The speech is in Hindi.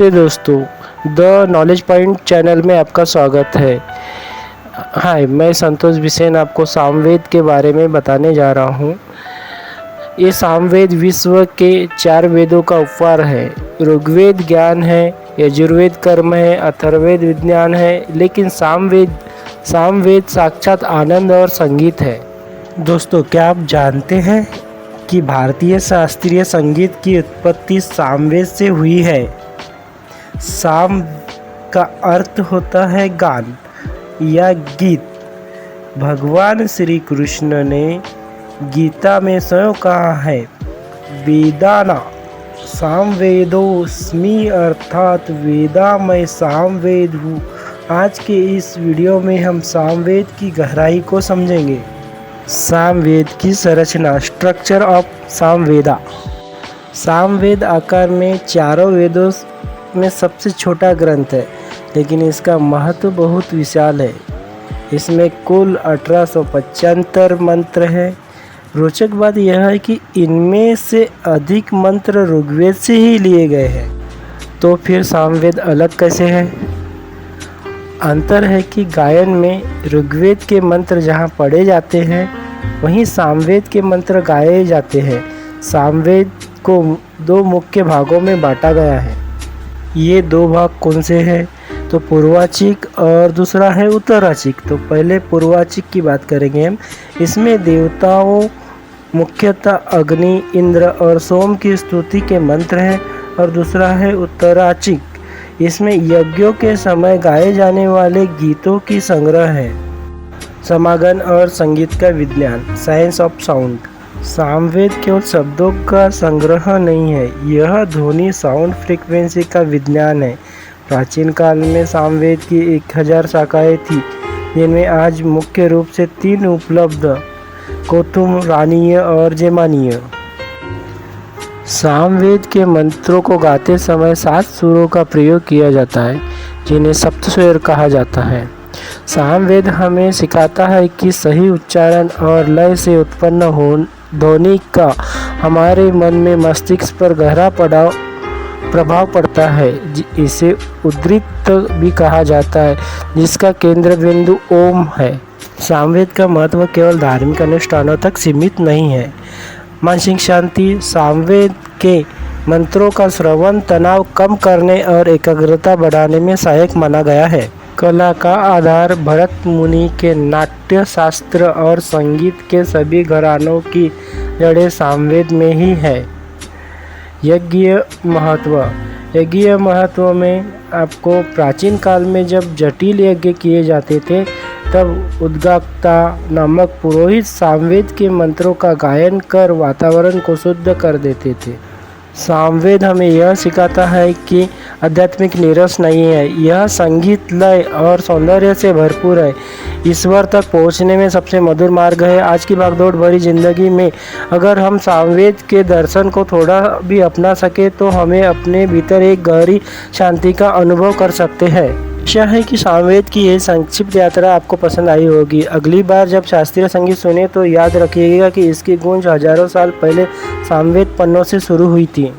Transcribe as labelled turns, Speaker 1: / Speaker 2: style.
Speaker 1: दोस्तों, द नॉलेज पॉइंट चैनल में आपका स्वागत है। हाय, मैं संतोष बिसेन आपको सामवेद के बारे में बताने जा रहा हूँ। ये सामवेद विश्व के 4 वेदों का उपवार है। ऋग्वेद ज्ञान है, यजुर्वेद कर्म है, अथर्ववेद विज्ञान है, लेकिन सामवेद साक्षात आनंद और संगीत है। दोस्तों, क्या आप जानते हैं कि भारतीय शास्त्रीय संगीत की उत्पत्ति सामवेद से हुई है। साम का अर्थ होता है गान या गीत। भगवान श्री कृष्ण ने गीता में स्वयं कहा है, वेदाना सामवेदोस्मि, अर्थात वेदा मैं सामवेद हूँ। आज के इस वीडियो में हम सामवेद की गहराई को समझेंगे। सामवेद की संरचना, स्ट्रक्चर ऑफ सामवेदा। सामवेद आकार में चारों वेदों में सबसे छोटा ग्रंथ है, लेकिन इसका महत्व बहुत विशाल है। इसमें कुल 1875 मंत्र है। रोचक बात यह है कि इनमें से अधिक मंत्र ऋग्वेद से ही लिए गए हैं। तो फिर सामवेद अलग कैसे है? अंतर है कि गायन में ऋग्वेद के मंत्र जहाँ पढ़े जाते हैं, वहीं सामवेद के मंत्र गाए जाते हैं। सामवेद को 2 मुख्य भागों में बांटा गया है। ये 2 भाग कौन से हैं? तो पूर्वाचिक और दूसरा है उत्तराचिक। तो पहले पूर्वाचिक की बात करेंगे हम। इसमें देवताओं, मुख्यतः अग्नि, इंद्र और सोम की स्तुति के मंत्र हैं। और दूसरा है उत्तराचिक। इसमें यज्ञों के समय गाए जाने वाले गीतों की संग्रह है। समागम और संगीत का विज्ञान, साइंस ऑफ साउंड। सामवेद केवल शब्दों का संग्रह नहीं है, यह ध्वनि, साउंड फ्रीक्वेंसी का विज्ञान है। प्राचीन काल में सामवेद की 1000 शाखाएं थी, जिनमें आज मुख्य रूप से 3 उपलब्ध, कौतुम, रानीय और जैमिनीय। सामवेद के मंत्रों को गाते समय 7 सुरों का प्रयोग किया जाता है, जिन्हें सप्तस्वर कहा जाता है। सामवेद हमें सिखाता है कि सही उच्चारण और लय से उत्पन्न ध्वनि का हमारे मन में, मस्तिष्क पर गहरा प्रभाव पड़ता है। इसे उद्रित भी कहा जाता है, जिसका केंद्र बिंदु ओम है। सामवेद का महत्व केवल धार्मिक अनुष्ठानों तक सीमित नहीं है। मानसिक शांति, सामवेद के मंत्रों का श्रवण तनाव कम करने और एकाग्रता बढ़ाने में सहायक माना गया है। कला का आधार, भरत मुनि के नाट्य शास्त्र और संगीत के सभी घरानों की जड़ें सामवेद में ही है। यज्ञ महत्व में आपको प्राचीन काल में जब जटिल यज्ञ किए जाते थे, तब उद्गाता नामक पुरोहित सामवेद के मंत्रों का गायन कर वातावरण को शुद्ध कर देते थे। सामवेद हमें यह सिखाता है कि आध्यात्मिक नीरस नहीं है, यह संगीत, लय और सौंदर्य से भरपूर है। ईश्वर तक पहुंचने में सबसे मधुर मार्ग है। आज की भागदौड़ भरी जिंदगी में अगर हम सामवेद के दर्शन को थोड़ा भी अपना सके, तो हमें अपने भीतर एक गहरी शांति का अनुभव कर सकते हैं। आशा है कि सामवेद की यह संक्षिप्त यात्रा आपको पसंद आई होगी। अगली बार जब शास्त्रीय संगीत सुने तो याद रखिएगा कि इसकी गूंज हजारों साल पहले सामवेद पन्नों से शुरू हुई थी।